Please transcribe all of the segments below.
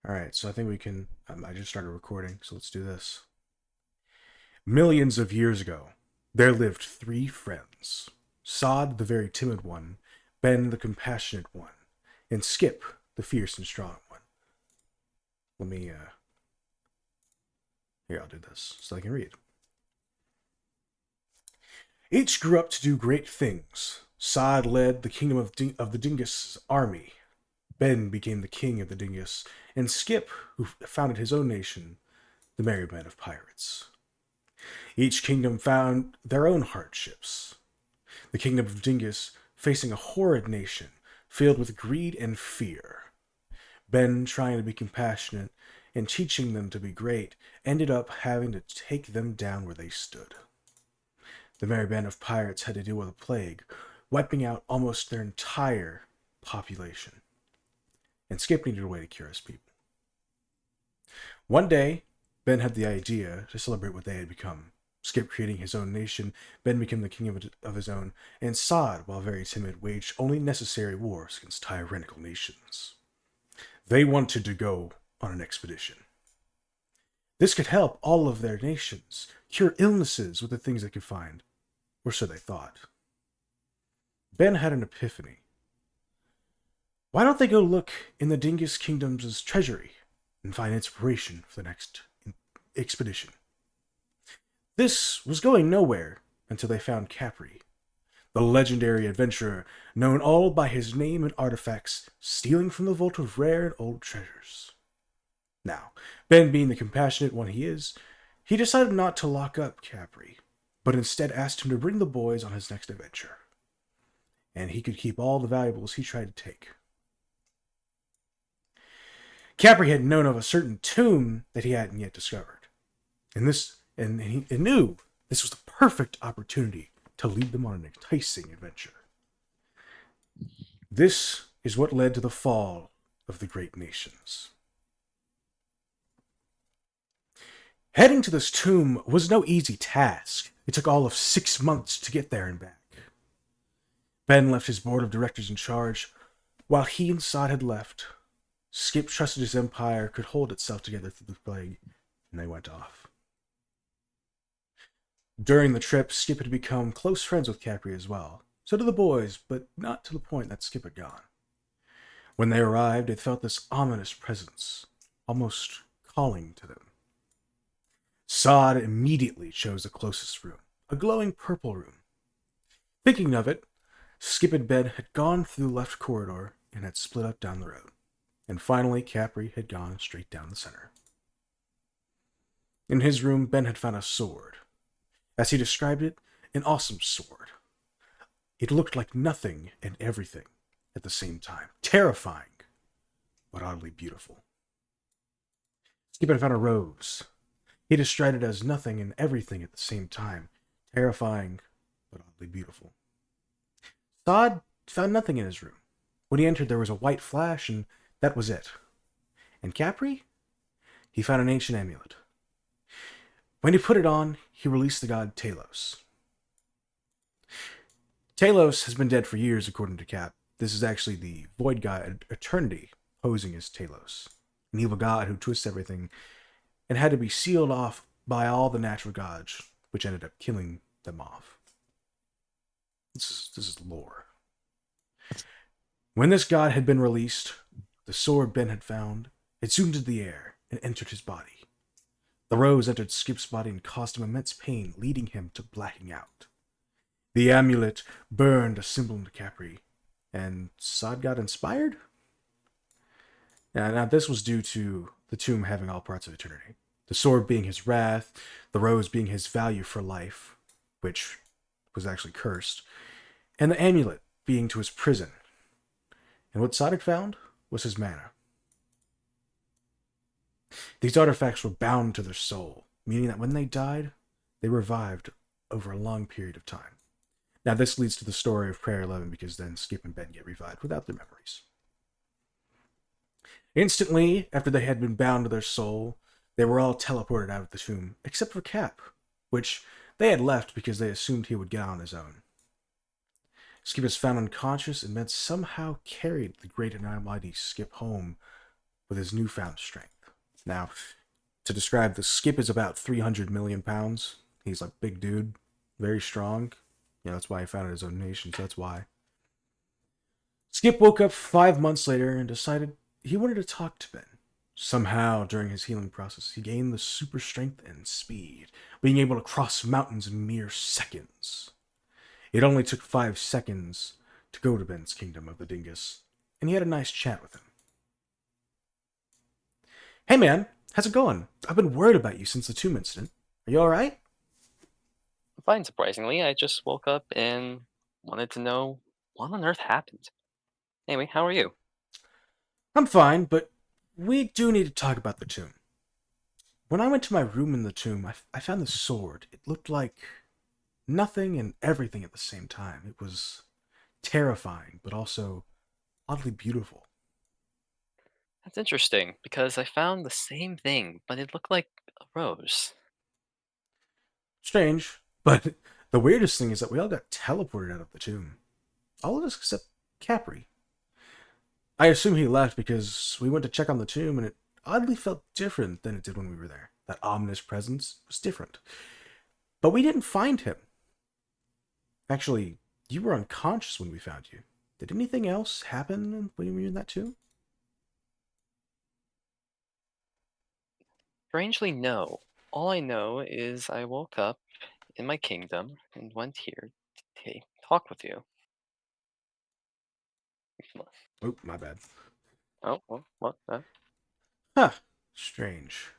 Alright, so I think we can... I just started recording, so let's do this. Millions of years ago, there lived three friends. Sod, the very timid one, Ben, the compassionate one, and Skip, the fierce and strong one. Let me, Here, I'll do this so I can read. Each grew up to do great things. Sod led the kingdom of the Dingus army. Ben became the king of the Dingus, and Skip, who founded his own nation, the Merry Men of Pirates. Each kingdom found their own hardships. The kingdom of Dingus facing a horrid nation filled with greed and fear. Ben, trying to be compassionate and teaching them to be great, ended up having to take them down where they stood. The Merry Band of Pirates had to deal with a plague, wiping out almost their entire population. And Skip needed a way to cure his people. One day, Ben had the idea to celebrate what they had become. Skip creating his own nation, Ben became the king of his own, and Sod, while very timid, waged only necessary wars against tyrannical nations. They wanted to go on an expedition. This could help all of their nations, cure illnesses with the things they could find, or so they thought. Ben had an epiphany. Why don't they go look in the Dingus Kingdom's treasury and find inspiration for the next expedition? This was going nowhere until they found Capri, the legendary adventurer known all by his name and artifacts, stealing from the vault of rare and old treasures. Now, Ben being the compassionate one he is, he decided not to lock up Capri, but instead asked him to bring the boys on his next adventure. And he could keep all the valuables he tried to take. Capri had known of a certain tomb that he hadn't yet discovered. And he knew this was the perfect opportunity to lead them on an enticing adventure. This is what led to the fall of the great nations. Heading to this tomb was no easy task. It took all of 6 months to get there and back. Ben left his board of directors in charge. While he and Sod had left, Skip trusted his empire could hold itself together through the plague, and they went off. During the trip, Skip had become close friends with Capri as well. So did the boys, but not to the point that Skip had gone. When they arrived, they felt this ominous presence, almost calling to them. Sod immediately chose the closest room, a glowing purple room. Thinking of it, Skip and Ben had gone through the left corridor and had split up down the road. And finally, Capri had gone straight down the center. In his room, Ben had found a sword. As he described it, an awesome sword. It looked like nothing and everything at the same time. Terrifying, but oddly beautiful. Skip had found a rose. He described it as nothing and everything at the same time. Terrifying, but oddly beautiful. Sod found nothing in his room. When he entered, there was a white flash, and that was it. And Capri? He found an ancient amulet. When he put it on, he released the god Talos. Talos has been dead for years, according to Cap. This is actually the void god Eternity posing as Talos, an evil god who twists everything and had to be sealed off by all the natural gods, which ended up killing them off. This is lore. When this god had been released, the sword Ben had found, it zoomed into the air and entered his body. The rose entered Skip's body and caused him immense pain, leading him to blacking out. The amulet burned a symbol into Capri, and Sod got inspired? Now this was due to the tomb having all parts of eternity. The sword being his wrath, the rose being his value for life, which was actually cursed, and the amulet being to his prison. And what Sod had found was his mana. These artifacts were bound to their soul, meaning that when they died, they revived over a long period of time. Now this leads to the story of Prayer 11, because then Skip and Ben get revived without their memories. Instantly, after they had been bound to their soul, they were all teleported out of the tomb, except for Cap, which they had left because they assumed he would get on his own. Skip was found unconscious, and Ben somehow carried the great and almighty Skip home, with his newfound strength. Now, to describe the Skip is about 300 million pounds. He's like big dude, very strong. That's why he founded his own nation, so that's why. Skip woke up 5 months later and decided he wanted to talk to Ben. Somehow, during his healing process, he gained the super strength and speed, being able to cross mountains in mere seconds. It only took 5 seconds to go to Ben's kingdom of the Dingus, and he had a nice chat with him. Hey man, how's it going? I've been worried about you since the tomb incident. Are you alright? Fine, surprisingly. I just woke up and wanted to know what on earth happened. Anyway, how are you? I'm fine, but we do need to talk about the tomb. When I went to my room in the tomb, I found this sword. It looked like nothing and everything at the same time. It was terrifying, but also oddly beautiful. That's interesting because I found the same thing, but it looked like a rose. Strange, but the weirdest thing is that we all got teleported out of the tomb. All of us except Capri. I assume he left because we went to check on the tomb and it oddly felt different than it did when we were there. That ominous presence was different. But we didn't find him. Actually, you were unconscious when we found you. Did anything else happen when you were in that tomb? Strangely, no. All I know is I woke up in my kingdom and went here to talk with you. Oh, my bad. Oh, what? Huh. Strange.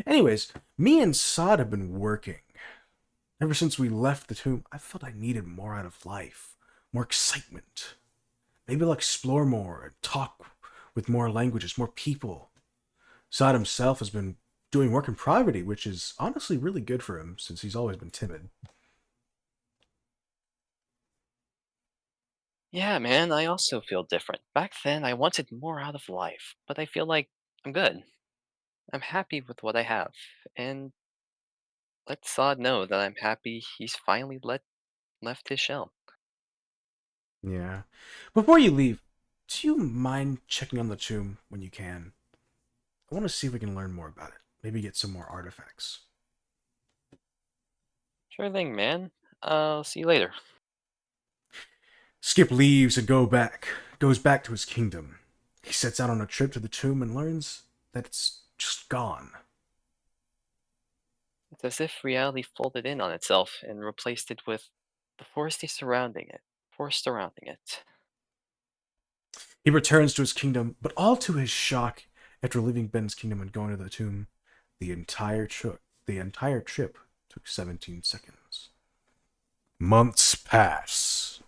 Anyways, me and Sod have been working. Ever since we left the tomb, I felt I needed more out of life. More excitement. Maybe I'll explore more and talk with more languages, more people. Sod himself has been doing work in poverty, which is honestly really good for him since he's always been timid. Yeah, man, I also feel different. Back then, I wanted more out of life, but I feel like I'm good. I'm happy with what I have, and let Sod know that I'm happy he's finally left his shell. Yeah. Before you leave, do you mind checking on the tomb when you can? I want to see if we can learn more about it. Maybe get some more artifacts. Sure thing, man. I'll see you later. Skip leaves and goes back to his kingdom. He sets out on a trip to the tomb and learns that it's just gone. It's as if reality folded in on itself and replaced it with the forest surrounding it. He returns to his kingdom, but all to his shock, after leaving Ben's kingdom and going to the tomb, the entire trip took 17 seconds. Months pass.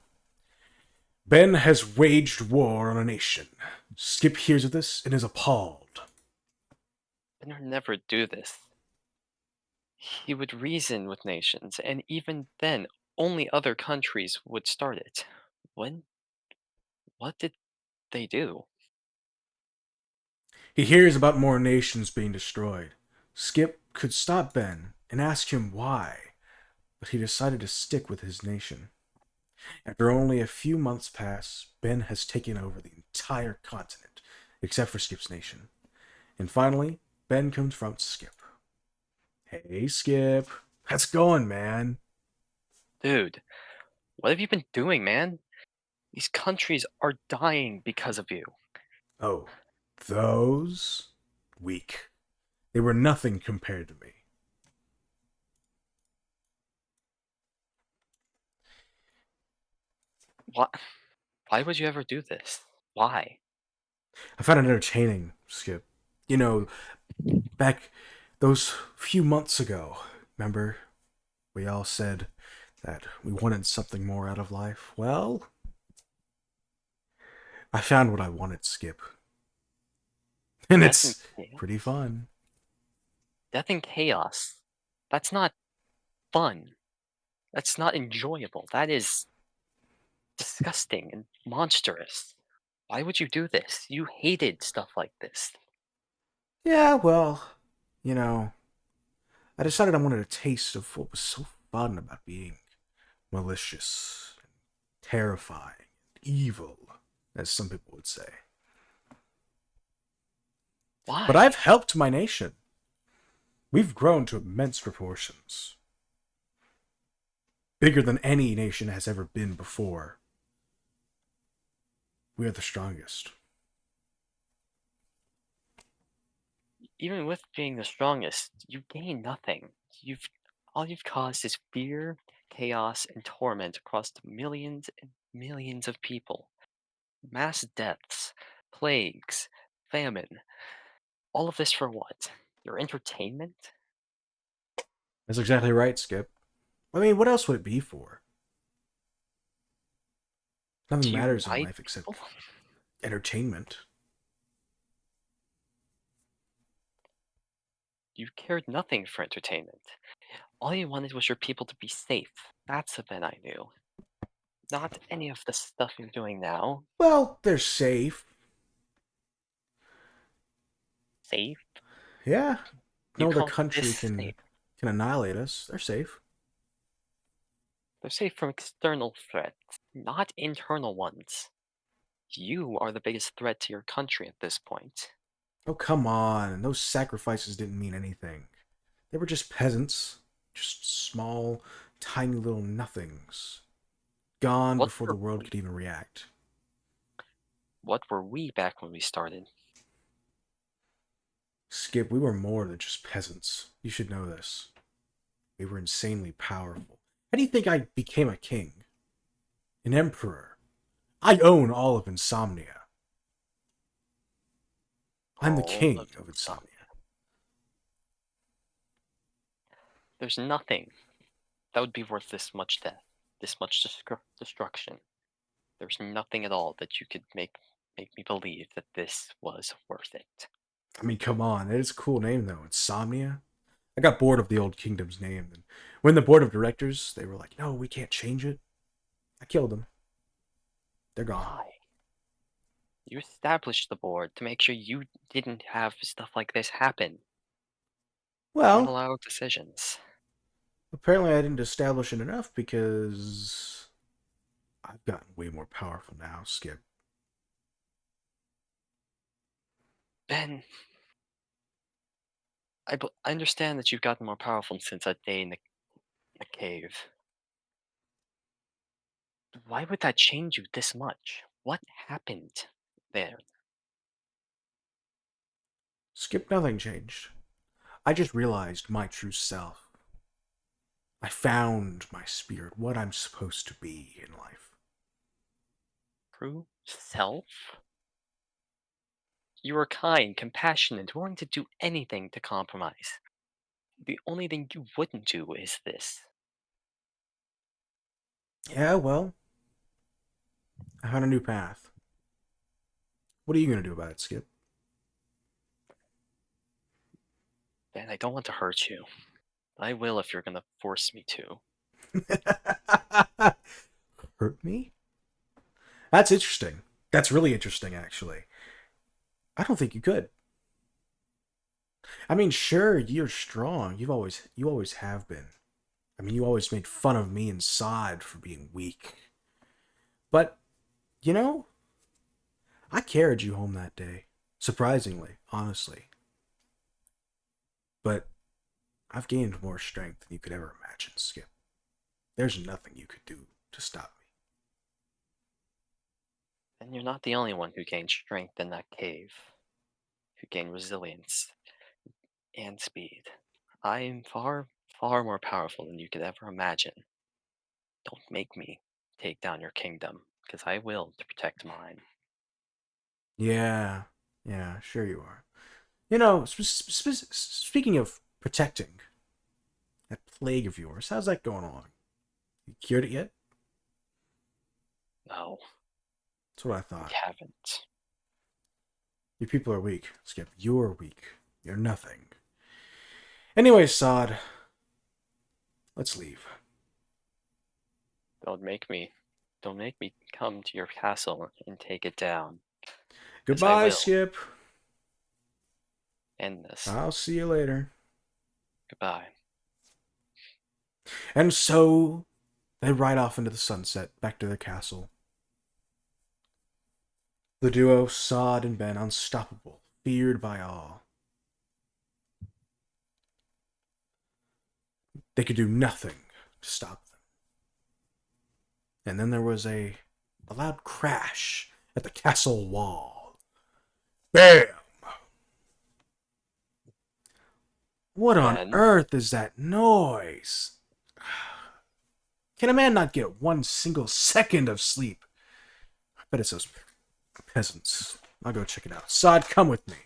Ben has waged war on a nation. Skip hears of this and is appalled. Ben would never do this. He would reason with nations, and even then, only other countries would start it. When? What did they do? He hears about more nations being destroyed. Skip could stop Ben and ask him why, but he decided to stick with his nation. After only a few months pass, Ben has taken over the entire continent, except for Skip's nation. And finally, Ben confronts Skip. Hey, Skip. How's it going, man? Dude, what have you been doing, man? These countries are dying because of you. Oh, those? Weak. They were nothing compared to me. Why, why would you ever do this? Why? I found it entertaining, Skip. You know, back those few months ago, remember? We all said that we wanted something more out of life. Well, I found what I wanted, Skip. And Death and it's chaos? pretty fun. Death and chaos. That's not fun. That's not enjoyable. That is disgusting and monstrous. Why would you do this? You hated stuff like this. Yeah, well, you know, I decided I wanted a taste of what was so fun about being malicious, terrifying, evil, as some people would say. But Why? I've helped my nation. We've grown to immense proportions, bigger than any nation has ever been before. We are the strongest. Even with being the strongest, you gain nothing. You've all you've caused is fear, chaos, and torment across the millions and millions of people. Mass deaths, plagues, famine. All of this for what? Your entertainment? That's exactly right, Skip. I mean, what else would it be for? Nothing To matters in unite life except people? entertainment. You cared nothing for entertainment. All you wanted was your people to be safe. That's the Ben I knew. Not any of the stuff you're doing now. Well, they're safe. Safe? Yeah, You no other call this country safe? can annihilate us. They're safe. They're safe from external threats, not internal ones. You are the biggest threat to your country at this point. Oh, come on. Those sacrifices didn't mean anything. They were just peasants. Just small, tiny little nothings. Gone What before the were world we? could even react. What were we back when we started? Skip, we were more than just peasants. You should know this. We were insanely powerful. How do you think I became a king? An emperor? I own all of Insomnia. I'm the All king of of insomnia. Insomnia. There's nothing that would be worth this much death, this much destruction. There's nothing at all that you could make me believe that this was worth it. I mean, come on. It is a cool name, though. Insomnia. I got bored of the old kingdom's name. And when the board of directors, they were like, no, we can't change it. I killed them. They're gone. Why? You established the board to make sure you didn't have stuff like this happen. Don't Well, allow decisions. apparently I didn't establish it enough because I've gotten way more powerful now, Skip. Ben, I understand that you've gotten more powerful since that day in the cave. Why would that change you this much? What happened there? Skip, nothing changed. I just realized my true self. I found my spirit, what I'm supposed to be in life. True self? You are kind, compassionate, willing to do anything to compromise. The only thing you wouldn't do is this. Yeah, well, I found a new path. What are you going to do about it, Skip? Ben, I don't want to hurt you. I will if you're gonna force me to. Hurt me? That's interesting. That's really interesting, actually. I don't think you could. I mean, sure, you're strong. You always have been. I mean, you always made fun of me inside for being weak. But, you know, I carried you home that day. Surprisingly, honestly. But I've gained more strength than you could ever imagine, Skip. There's nothing you could do to stop me. And you're not the only one who gained strength in that cave, who gained resilience and speed. I am far, far more powerful than you could ever imagine. Don't make me take down your kingdom, because I will to protect mine. Yeah, yeah, sure you are. You know, speaking of protecting, that plague of yours, how's that going on? You cured it yet? No, That's what I we thought. haven't. Your people are weak, Skip. You're weak. You're nothing. Anyway, Sod, let's leave. Don't make me, don't make me come to your castle and take it down, because I Goodbye, will. Skip. End this. I'll see you later. Goodbye. And so they ride off into the sunset, back to their castle. The duo, Sod and Ben, unstoppable, feared by all. They could do nothing to stop them. And then there was a loud crash at the castle wall. Bam! What on Ben, earth is that noise? Can a man not get one single second of sleep? I bet it's those peasants. I'll go check it out. Sod, come with me.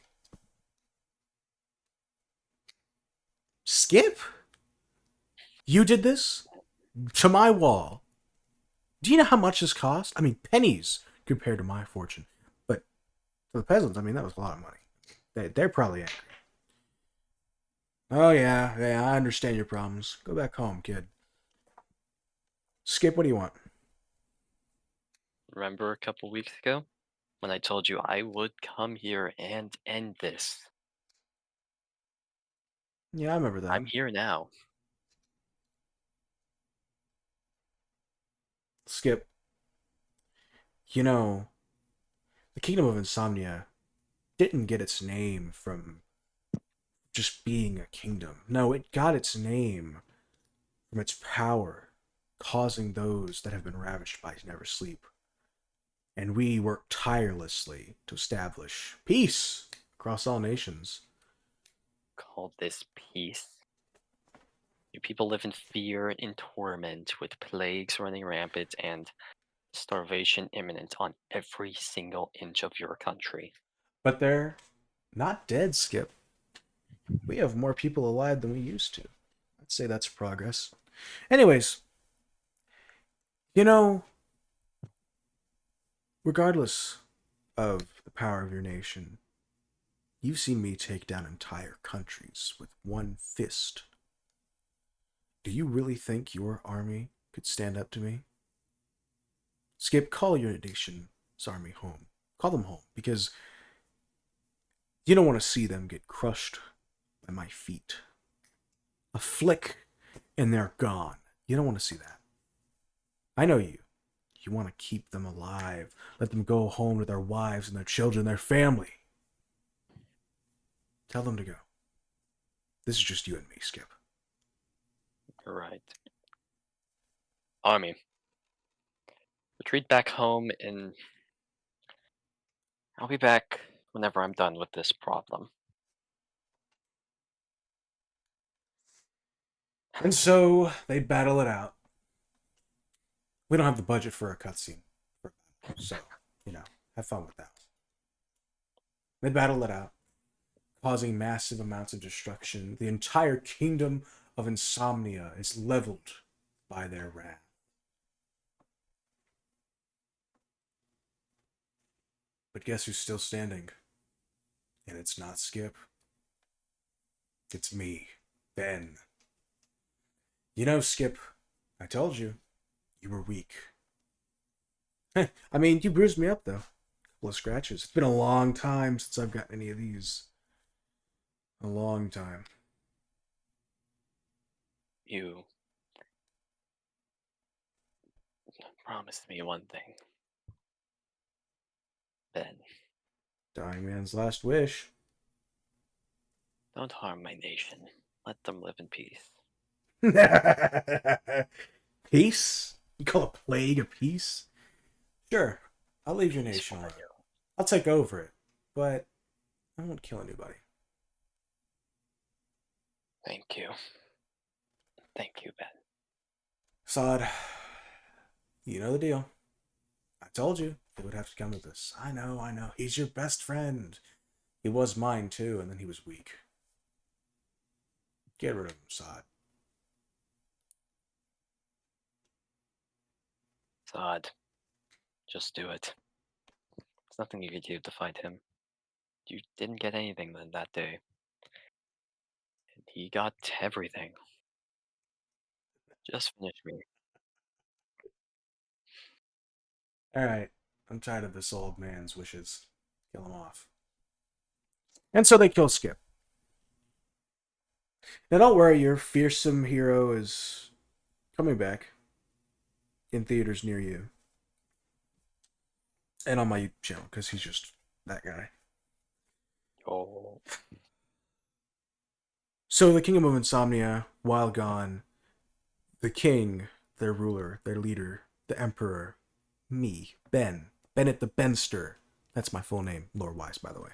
Skip? You did this? To my wall? Do you know how much this cost? I mean, pennies compared to my fortune. But for the peasants, I mean, that was a lot of money. They're probably angry. Oh, yeah, I understand your problems. Go back home, kid. Skip, what do you want? remember a couple weeks ago when I told you I would come here and end this? Yeah, I remember that. I'm here now. Skip, you know, the Kingdom of Insomnia didn't get its name from just being a kingdom. No, it got its name from its power, causing those that have been ravished by never sleep. And we work tirelessly to establish peace across all nations. Call this peace. You people live in fear and torment with plagues running rampant and starvation imminent on every single inch of your country. But they're not dead, Skip. We have more people alive than we used to. I'd say that's progress. Anyways, you know, regardless of the power of your nation, you've seen me take down entire countries with one fist. Do you really think your army could stand up to me? Skip, call your nation's army home. Call them home, because you don't want to see them get crushed by my feet. A flick and they're gone. You don't want to see that. I know you. You want to keep them alive. Let them go home to their wives and their children, their family. Tell them to go. This is just you and me, Skip. You're right. Army, retreat back home and I'll be back whenever I'm done with this problem. And so they battle it out. We don't have the budget for a cutscene, so have fun with that. They battle it out, causing massive amounts of destruction. The entire kingdom of Insomnia is leveled by their wrath. But guess who's still standing? And it's not Skip. It's me, Ben. You know, Skip, I told you, you were weak. I mean, you bruised me up, though. A couple of scratches. It's been a long time since I've gotten any of these. A long time. You promised me one thing, Ben. Dying man's last wish. Don't harm my nation. Let them live in peace. Peace? You call a plague a peace? Sure, I'll leave your Peace nation for alone. you. I'll take over it, but I won't kill anybody. Thank you. Thank you, Ben. Sod, you know the deal. I told you it would have to come to this. I know. He's your best friend. He was mine too, and then he was weak. Get rid of him, Sod. It's odd. Just do it. There's nothing you could do to fight him. You didn't get anything then that day. And he got everything. Just finish me. Alright, I'm tired of this old man's wishes. Kill him off. And so they kill Skip. Now don't worry, your fearsome hero is coming back in theaters near you. And on my channel, because he's just that guy. Oh, So the kingdom of Insomnia, while gone, the king, their ruler, their leader, the emperor, me, Bennett the Benster. That's my full name, lore wise, by the way.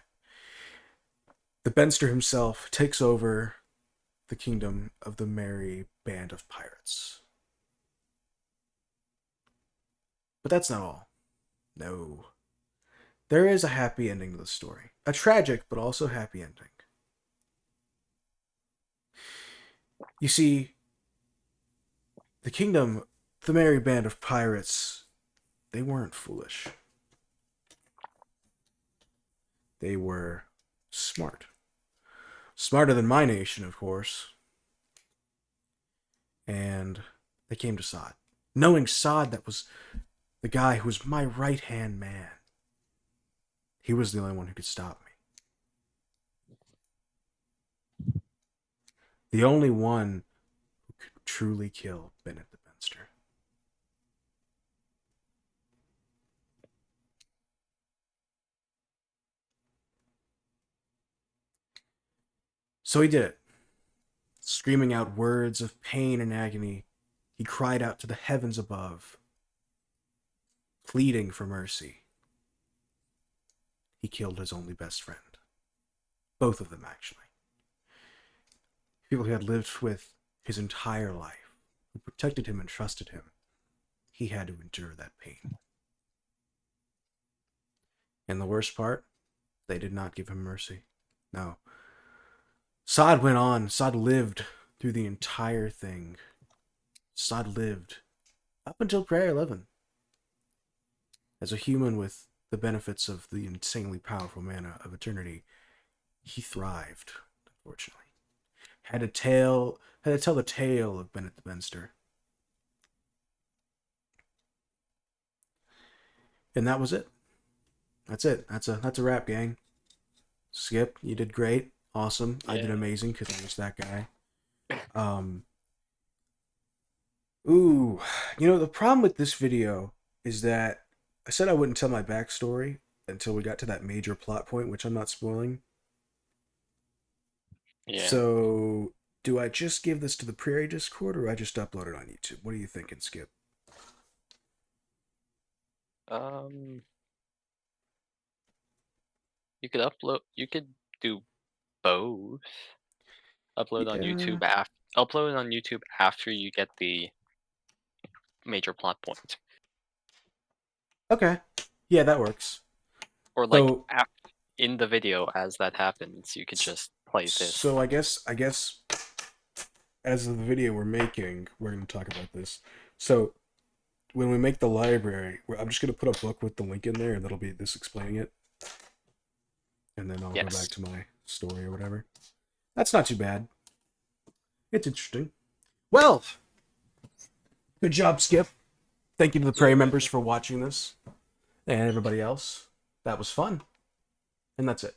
The Benster himself takes over the kingdom of the merry band of pirates. But that's not all. No. There is a happy ending to the story. A tragic, but also happy ending. You see, the kingdom, the merry band of pirates, they weren't foolish. They were smart. Smarter than my nation, of course. And they came to Sod. Knowing Sod, that was the guy who was my right hand man. He was the only one who could stop me. The only one who could truly kill Bennett the Benster. So he did it. Screaming out words of pain and agony, he cried out to the heavens above, pleading for mercy. He killed his only best friend. Both of them, actually. People he had lived with his entire life, who protected him and trusted him. He had to endure that pain. And the worst part, they did not give him mercy. No. Sod went on. Sod lived through the entire thing. Sod lived up until Prayer 11. As a human with the benefits of the insanely powerful mana of eternity, he thrived, unfortunately. Had to tell the tale of Bennett the Benster. And that was it. That's it. That's a wrap, gang. Skip, you did great. Awesome. I did yeah. amazing because I was that guy. Um Ooh, the problem with this video is that I said I wouldn't tell my backstory until we got to that major plot point, which I'm not spoiling. Yeah. So, do I just give this to the Prairie Discord or I just upload it on YouTube? What are you thinking, Skip? Um, you could upload. You could do both. Yeah. Upload it on YouTube after you get the major plot point, Okay. Yeah, that works. or like So, in the video as that happens, you could just play this. so I guess as of the video we're making, we're going to talk about this. So, when we make the library, I'm just going to put a book with the link in there and that'll be this explaining it. And then I'll go back Yes. to my story or whatever. That's not too bad. It's interesting. Well, good job, Skip. Thank you to the Prairie members for watching this and everybody else. That was fun. And that's it.